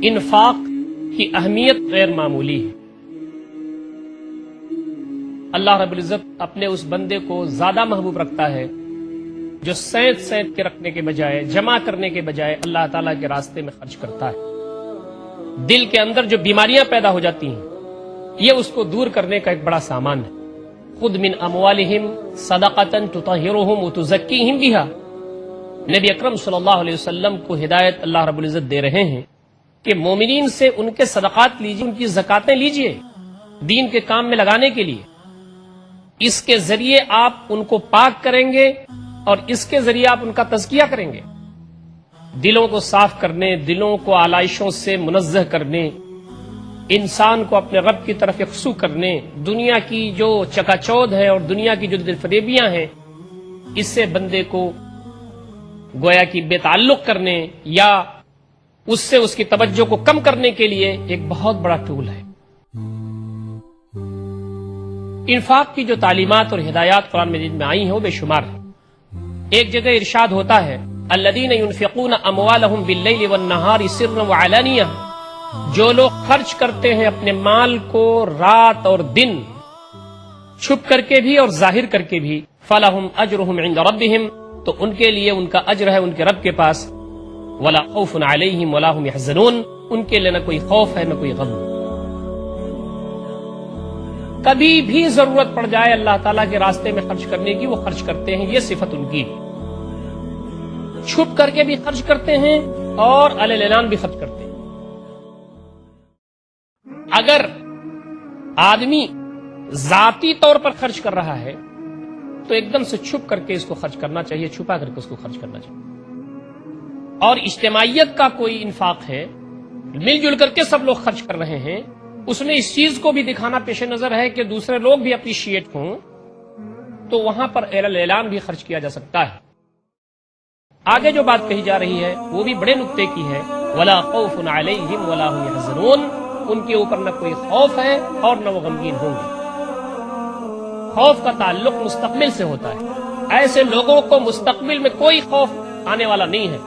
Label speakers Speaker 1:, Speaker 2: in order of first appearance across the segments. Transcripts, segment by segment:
Speaker 1: انفاق کی اہمیت غیر معمولی ہے۔ اللہ رب العزت اپنے اس بندے کو زیادہ محبوب رکھتا ہے جو سینت سینت کے رکھنے کے بجائے، جمع کرنے کے بجائے اللہ تعالیٰ کے راستے میں خرچ کرتا ہے۔ دل کے اندر جو بیماریاں پیدا ہو جاتی ہیں یہ اس کو دور کرنے کا ایک بڑا سامان ہے۔ خذ من اموالہم صدقۃ تطہرہم وتزکیہم بہا، نبی اکرم صلی اللہ علیہ وسلم کو ہدایت اللہ رب العزت دے رہے ہیں کہ مومنین سے ان کے صدقات لیجیے، ان کی زکاتیں لیجیے دین کے کام میں لگانے کے لیے۔ اس کے ذریعے آپ ان کو پاک کریں گے اور اس کے ذریعے آپ ان کا تزکیہ کریں گے، دلوں کو صاف کرنے، دلوں کو آلائشوں سے منزہ کرنے، انسان کو اپنے رب کی طرف یکسو کرنے، دنیا کی جو چکا چوندھ ہے اور دنیا کی جو دل فریبیاں ہیں اس سے بندے کو گویا کی بے تعلق کرنے یا اس سے اس کی توجہ کو کم کرنے کے لیے ایک بہت بڑا ٹول ہے۔ انفاق کی جو تعلیمات اور ہدایات قرآن مجید میں آئی ہیں وہ بے شمار ہیں۔ ایک جگہ ارشاد ہوتا ہے الذین ينفقون اموالهم باللیل والنہار سرا وعلانیہ، جو لوگ خرچ کرتے ہیں اپنے مال کو رات اور دن، چھپ کر کے بھی اور ظاہر کر کے بھی، فلہم اجرہم عند ربہم، تو ان کے لیے ان کا اجر ہے ان کے رب کے پاس، ولا خوف علیہم ولا هم يحزنون، ان کے لیے نہ کوئی خوف ہے نہ کوئی غم۔ کبھی بھی ضرورت پڑ جائے اللہ تعالیٰ کے راستے میں خرچ کرنے کی وہ خرچ کرتے ہیں، یہ صفت ان کی۔ چھپ کر کے بھی خرچ کرتے ہیں اور علی اعلان بھی خرچ کرتے ہیں۔ اگر آدمی ذاتی طور پر خرچ کر رہا ہے تو ایک دم سے چھپ کر کے اس کو خرچ کرنا چاہیے، چھپا کر کے اس کو خرچ کرنا چاہیے۔ اور اجتماعیت کا کوئی انفاق ہے، مل جل کر کے سب لوگ خرچ کر رہے ہیں، اس میں اس چیز کو بھی دکھانا پیش نظر ہے کہ دوسرے لوگ بھی اپریشیٹ ہوں، تو وہاں پر اعلان بھی خرچ کیا جا سکتا ہے۔ آگے جو بات کہی جا رہی ہے وہ بھی بڑے نقطے کی ہے، ولا خوف علیہم ولا هم يحزنون، ان کے اوپر نہ کوئی خوف ہے اور نہ وہ غمگین ہوں گے۔ خوف کا تعلق مستقبل سے ہوتا ہے، ایسے لوگوں کو مستقبل میں کوئی خوف آنے والا نہیں ہے،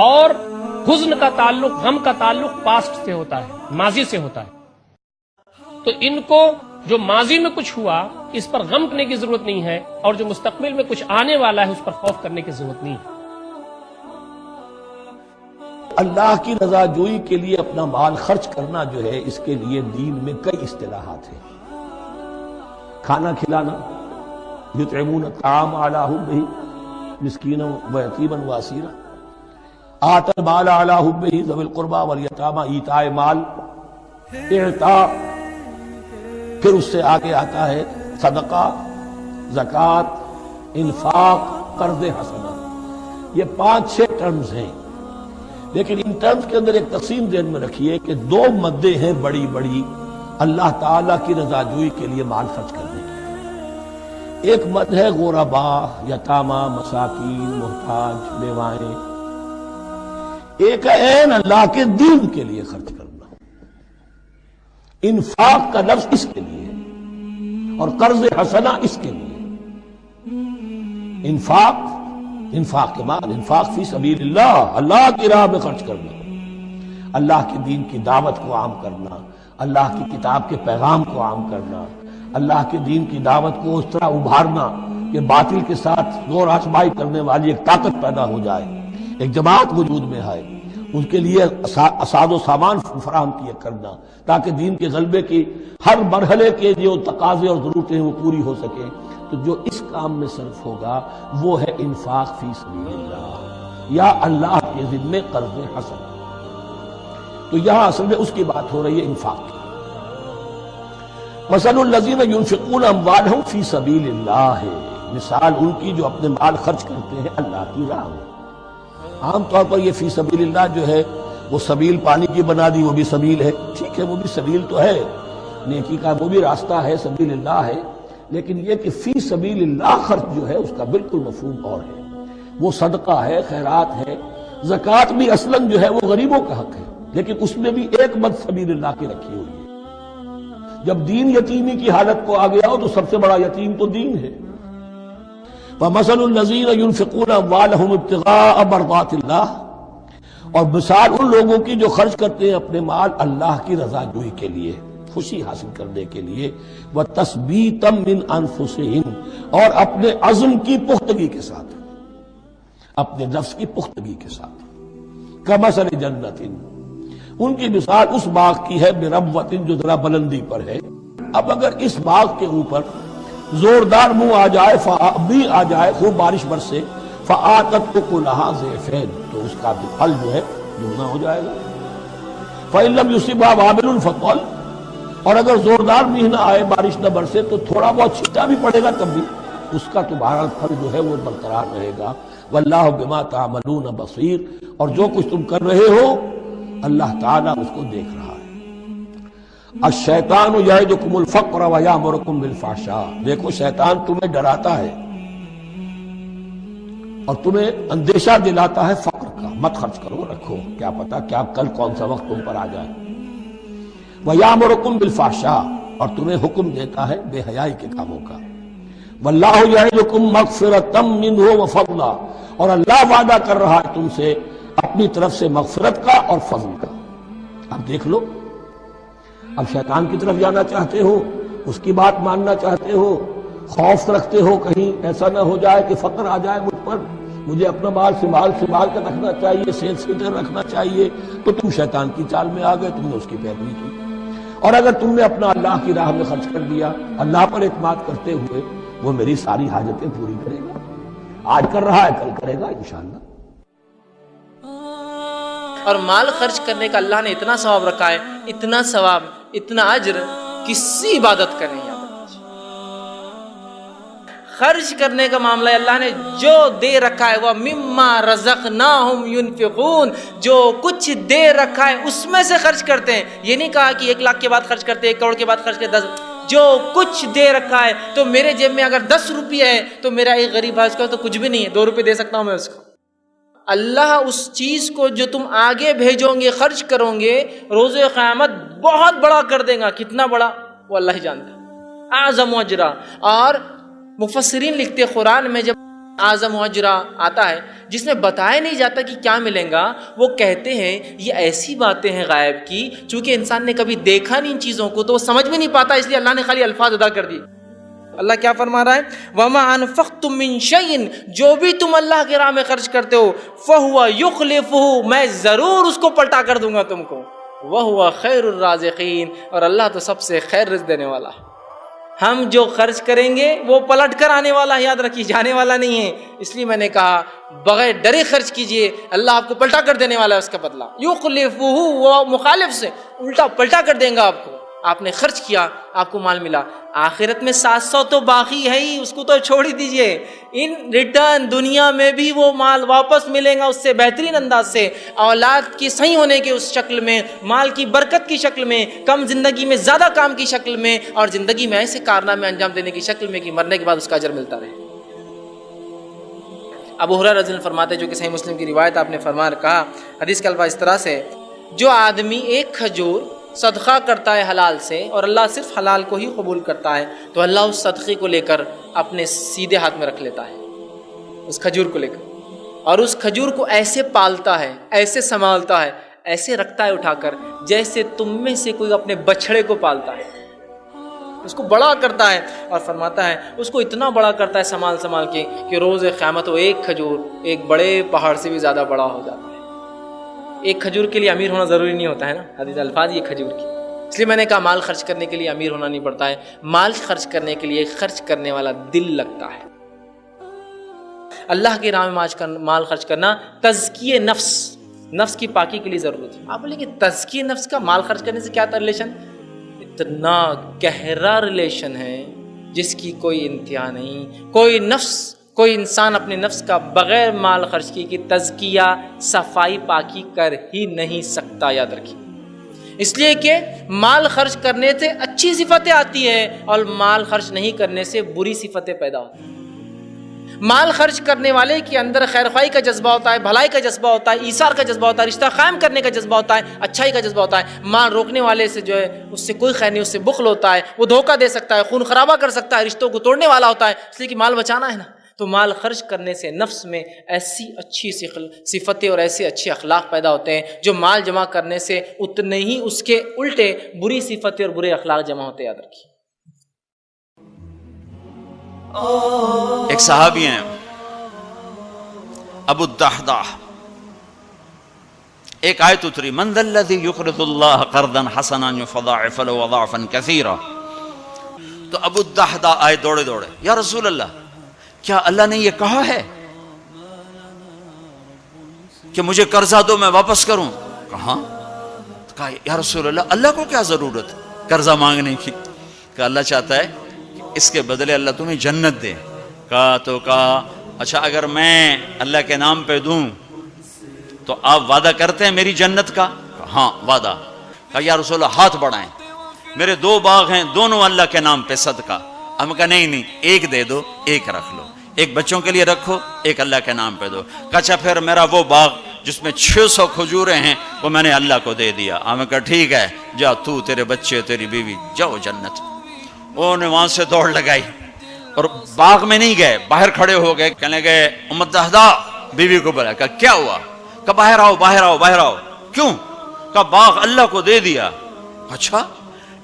Speaker 1: اور حزن کا تعلق، غم کا تعلق پاسٹ سے ہوتا ہے، ماضی سے ہوتا ہے۔ تو ان کو جو ماضی میں کچھ ہوا اس پر غم کرنے کی ضرورت نہیں ہے، اور جو مستقبل میں کچھ آنے والا ہے اس پر خوف کرنے کی ضرورت نہیں ہے۔
Speaker 2: اللہ کی رضا جوئی کے لیے اپنا مال خرچ کرنا جو ہے، اس کے لیے دین میں کئی اصطلاحات ہیں۔ کھانا کھلانا، یطعمون الطعام علی حبہ مسکینا ویتیما واسیرا، آتى المال علی حبہ ذوی القربى والیتامى، ایتاء مال، اعطاء، پھر اس سے آگے آتا ہے صدقہ، زکوٰۃ، انفاق، قرض حسنہ۔ یہ 5-6 ٹرمز ہیں، لیکن ان ٹرمز کے اندر ایک تقسیم ذہن میں رکھیے کہ 2 مدیں ہیں بڑی بڑی اللہ تعالیٰ کی رضا جوئی کے لیے مال خرچ کرنے کی۔ ایک مد ہے غرباء، یتامى، مساکین، محتاج، بیوائیں۔ ایک ہے عین اللہ کے دین کے لیے خرچ کرنا۔ انفاق کا لفظ اس کے لیے ہے اور قرض حسنہ اس کے لیے۔ انفاق کے مال، انفاق فی سبیل اللہ، اللہ کی راہ میں خرچ کرنا، اللہ کے دین کی دعوت کو عام کرنا، اللہ کی کتاب کے پیغام کو عام کرنا، اللہ کے دین کی دعوت کو اس طرح ابھارنا کہ باطل کے ساتھ زور آزمائی کرنے والی ایک طاقت پیدا ہو جائے، ایک جماعت وجود میں آئے، ان کے لیے اساد و سامان فراہم کیا کرنا تاکہ دین کے غلبے کی ہر مرحلے کے جو تقاضے اور ضرورتیں ہیں وہ پوری ہو سکیں۔ تو جو اس کام میں صرف ہوگا وہ ہے انفاق فی سبیل اللہ یا اللہ کے ذمے قرض حسن۔ تو یہاں اصل میں اس کی بات ہو رہی ہے انفاق کی۔ مثل الذین ينفقون اموالهم فی سبیل اللہ ہے، مثال ان کی جو اپنے مال خرچ کرتے ہیں اللہ کی راہ میں۔ عام طور پر یہ فی سبیل اللہ جو ہے وہ سبیل پانی کی بنا دی، وہ بھی سبیل ہے، ٹھیک ہے، وہ بھی سبیل تو ہے، نیکی کا وہ بھی راستہ ہے، سبیل اللہ ہے، لیکن یہ کہ فی سبیل اللہ خرچ جو ہے اس کا بالکل مفہوم اور ہے۔ وہ صدقہ ہے، خیرات ہے، زکوٰۃ بھی اصلاً جو ہے وہ غریبوں کا حق ہے، لیکن اس میں بھی ایک مد سبیل اللہ کی رکھی ہوئی ہے۔ جب دین یتیمی کی حالت کو آ گیا ہو تو سب سے بڑا یتیم تو دین ہے۔ وَمَثَلُ الَّذِينَ يُنْفِقُونَ أَمْوَالَهُمْ ابْتِغَاءَ مَرْضَاتِ اللَّهِ، اور مثال ان لوگوں کی جو خرچ کرتے ہیں اپنے مال اللہ کی رضا جوئی کے لیے، خوشی حاصل کرنے کے لیے، وَتَثْبِيتًا مِّنْ أَنفُسِهِمْ، اور اپنے عزم کی پختگی کے ساتھ، اپنے نفس کی پختگی کے ساتھ، کَمَثَلِ جَنَّةٍ، ان کی مثال اس باغ کی ہے بِرَبْوَةٍ، جو ذرا بلندی پر ہے۔ اب اگر اس باغ کے اوپر زوردار منہ آ جائے، بھی آ جائے، خوب بارش برسے، فآتت اکلھا ضعفین، تو اس کا پھل جو ہے دگنا ہو جائے گا۔ فإن لم يصبها وابل فطل، اور اگر زوردار میہ نہ آئے، بارش نہ برسے، تو تھوڑا بہت چھٹا بھی پڑے گا تب بھی اس کا تو بہرحال پھل جو ہے وہ برقرار رہے گا۔ واللہ بما تعملون بصیر، اور جو کچھ تم کر رہے ہو اللہ تعالیٰ اس کو دیکھ رہا ہے۔ الشیطان یعدکم الفقر ویامرکم بالفحشاء، دیکھو شیطان تمہیں ڈراتا ہے اور تمہیں اندیشہ دلاتا ہے فقر کا، مت خرچ کرو، رکھو، کیا پتا کیا کل کون سا وقت تم پر آ جائے۔ وَيَأْمُرُكُمْ بِالْفَحْشَاءِ، اور تمہیں حکم دیتا ہے بے حیائی کے کاموں کا۔ وَاللَّهُ يَعِدُكُمْ مَغْفِرَةً مِّنْهُ وَفَضْلًا، اور اللہ وعدہ کر رہا ہے تم سے اپنی طرف سے مغفرت کا اور فضل کا۔ اب دیکھ لو، اب شیطان کی طرف جانا چاہتے ہو، اس کی بات ماننا چاہتے ہو، خوف رکھتے ہو کہیں ایسا نہ ہو جائے کہ فقر آ جائے مجھ پر، مجھے اپنا مال سنبھال کر رکھنا چاہیے، سیل سیٹر رکھنا چاہیے، تو تم شیطان کی چال میں آ گئے، تم نے اس کی پیروی کی۔ اور اگر تم نے اپنا اللہ کی راہ میں خرچ کر دیا، اللہ پر اعتماد کرتے ہوئے، وہ میری ساری حاجتیں پوری کرے گا، آج کر رہا ہے کل کرے گا انشاءاللہ۔
Speaker 3: اور مال خرچ کرنے کا اللہ نے اتنا ثواب رکھا ہے، اتنا ثواب، اتنا اجر، کسی عبادت کا نہیں ہے۔ خرچ کرنے کا معاملہ اللہ نے جو دے رکھا ہے، وہ مما رزقناہم ينفقون، جو کچھ دے رکھا ہے اس میں سے خرچ کرتے ہیں۔ یہ نہیں کہا کہ 1 لاکھ کے بعد خرچ کرتے، 1 کروڑ کے بعد خرچ کرتے، 10، جو کچھ دے رکھا ہے۔ تو میرے جیب میں اگر 10 روپیہ ہے تو میرا ایک غریب ہے، اس کا تو کچھ بھی نہیں ہے، 2 روپے دے سکتا ہوں میں اس کو۔ اللہ اس چیز کو جو تم آگے بھیجو گے، خرچ کرو گے، روز قیامت بہت بڑا کر دے گا۔ کتنا بڑا وہ اللہ ہی جانتا ہے۔ اعظم اجرا، اور مفسرین لکھتے قرآن میں جب اعظم اجرا آتا ہے جس میں بتایا نہیں جاتا کہ کیا ملیں گا، وہ کہتے ہیں یہ ایسی باتیں ہیں غائب کی، چونکہ انسان نے کبھی دیکھا نہیں ان چیزوں کو تو وہ سمجھ بھی نہیں پاتا، اس لیے اللہ نے خالی الفاظ ادا کر دی۔ اللہ کیا فرما رہا ہے؟ وَمَا أَنفَقْتُم مِّن شَيْءٍ، جو بھی تم اللہ کے راہ میں خرچ کرتے ہو، فَهُوَ يُخْلِفُهُ، میں ضرور اس کو پلٹا کر دوں گا تم کو، وَهُوَ خَيْرُ الرَّازِقِينَ، اور اللہ تو سب سے خیر رزق دینے والا ہے۔ ہم جو خرچ کریں گے وہ پلٹ کر آنے والا ہے، یاد رکھیے، جانے والا نہیں ہے۔ اس لیے میں نے کہا بغیر ڈرے خرچ کیجئے، اللہ آپ کو پلٹا کر دینے والا ہے، اس کا بدلہ یخلفہ، وہ مخالف سے الٹا پلٹا کر دیں گا آپ کو۔ آپ نے خرچ کیا، آپ کو مال ملا، آخرت میں 700 تو باقی ہے ہی، اس کو تو چھوڑ ہی دیجئے، ان ریٹرن دنیا میں بھی وہ مال واپس ملے گا، اس سے بہترین انداز سے، اولاد کی صحیح ہونے کے اس شکل میں، مال کی برکت کی شکل میں، کم زندگی میں زیادہ کام کی شکل میں، اور زندگی میں ایسے کارنامے انجام دینے کی شکل میں کہ مرنے کے بعد اس کا اجر ملتا رہے۔ ابو ہریرہ رضی اللہ عنہ فرماتے ہیں، جو کہ صحیح مسلم کی روایت، آپ نے فرما کہا، حدیث کا الفاظ اس طرح سے، جو آدمی ایک کھجور صدقہ کرتا ہے حلال سے، اور اللہ صرف حلال کو ہی قبول کرتا ہے، تو اللہ اس صدقے کو لے کر اپنے سیدھے ہاتھ میں رکھ لیتا ہے، اس کھجور کو لے کر، اور اس کھجور کو ایسے پالتا ہے، ایسے سنبھالتا ہے، ایسے رکھتا ہے اٹھا کر، جیسے تم میں سے کوئی اپنے بچڑے کو پالتا ہے، اس کو بڑا کرتا ہے، اور فرماتا ہے اس کو اتنا بڑا کرتا ہے سنبھال کے کہ روز قیامت وہ ایک کھجور ایک بڑے پہاڑ سے بھی زیادہ بڑا ہو جاتا ہے۔ ایک کھجور کے لیے امیر ہونا ضروری نہیں ہوتا ہے نا، حدیث الفاظ یہ کھجور کی، اس لیے میں نے کہا مال خرچ کرنے کے لیے امیر ہونا نہیں پڑتا ہے، مال خرچ کرنے کے لیے خرچ کرنے والا دل لگتا ہے۔ اللہ کے راہ میں مال خرچ کرنا تزکیہ نفس کی پاکی کے لیے ضرورت ہے۔ آپ بولیں کہ تزکیہ نفس کا مال خرچ کرنے سے کیا ریلیشن؟ اتنا گہرا ریلیشن ہے جس کی کوئی انتہا نہیں۔ کوئی انسان اپنے نفس کا بغیر مال خرچ کی کہ تزکیہ صفائی پاکی کر ہی نہیں سکتا، یاد رکھیے۔ اس لیے کہ مال خرچ کرنے سے اچھی صفتیں آتی ہیں اور مال خرچ نہیں کرنے سے بری صفتیں پیدا ہوتی ہیں۔ مال خرچ کرنے والے کے اندر خیر خواہی کا جذبہ ہوتا ہے، بھلائی کا جذبہ ہوتا ہے، ایثار کا جذبہ ہوتا ہے، رشتہ قائم کرنے کا جذبہ ہوتا ہے، اچھائی کا جذبہ ہوتا ہے۔ مال روکنے والے سے جو ہے اس سے کوئی خیر نہیں، اس سے بخل ہوتا ہے، وہ دھوکہ دے سکتا ہے، خون خرابہ کر سکتا ہے، رشتوں کو توڑنے والا ہوتا ہے، اس لیے کہ مال بچانا ہے نا۔ تو مال خرچ کرنے سے نفس میں ایسی اچھی صفتیں اور ایسے اچھے اخلاق پیدا ہوتے ہیں جو مال جمع کرنے سے اتنے ہی اس کے الٹے بری صفتیں اور برے اخلاق جمع ہوتے ہیں. یاد رکھیے.
Speaker 4: ایک صحابی ہیں ابو الدحداح، ایک آیت اتری من ذا الذی یقرض اللہ قرضا حسنا یضاعف له اضعافا کثیرا. تو ابو الدحداح آئے دوڑے دوڑے، یا رسول اللہ کیا اللہ نے یہ کہا ہے کہ مجھے قرضہ دو میں واپس کروں؟ کہاں؟ کہا یا رسول اللہ اللہ کو کیا ضرورت قرضہ مانگنے کی؟ کہ اللہ چاہتا ہے اس کے بدلے اللہ تمہیں جنت دے. کہا اچھا اگر میں اللہ کے نام پہ دوں تو آپ وعدہ کرتے ہیں میری جنت کا؟ ہاں وعدہ. کہا یا رسول اللہ ہاتھ بڑھائیں، میرے 2 باغ ہیں دونوں اللہ کے نام پہ صدقہ. ہم کہا نہیں ایک دے دو، ایک رکھ لو، ایک بچوں کے لیے رکھو، ایک اللہ کے نام پہ دو. کہا اچھا پھر میرا وہ باغ جس میں 600 کھجوریں ہیں وہ میں نے اللہ کو دے دیا. ہم کہا ٹھیک ہے جا تو تیرے بچے تیری بیوی جاؤ جنت. انہوں نے وہاں سے دوڑ لگائی اور باغ میں نہیں گئے، باہر کھڑے ہو گئے. کہنے گئے ام الدحداح بیوی کو بولا. کہا کیا ہوا؟ کہا باہر آؤ باہر آؤ باہر آؤ. کیوں؟ کہا باغ اللہ کو دے دیا. اچھا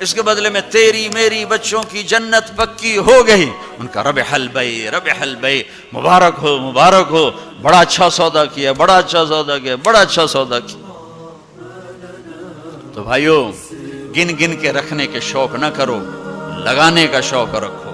Speaker 4: اس کے بدلے میں تیری میری بچوں کی جنت پکی ہو گئی. ان کا ربح البیع ربح البیع، مبارک ہو مبارک ہو، بڑا اچھا سودا کیا بڑا اچھا سودا کیا بڑا اچھا سودا کیا. تو بھائیو گن گن کے رکھنے کے شوق نہ کرو، لگانے کا شوق رکھو.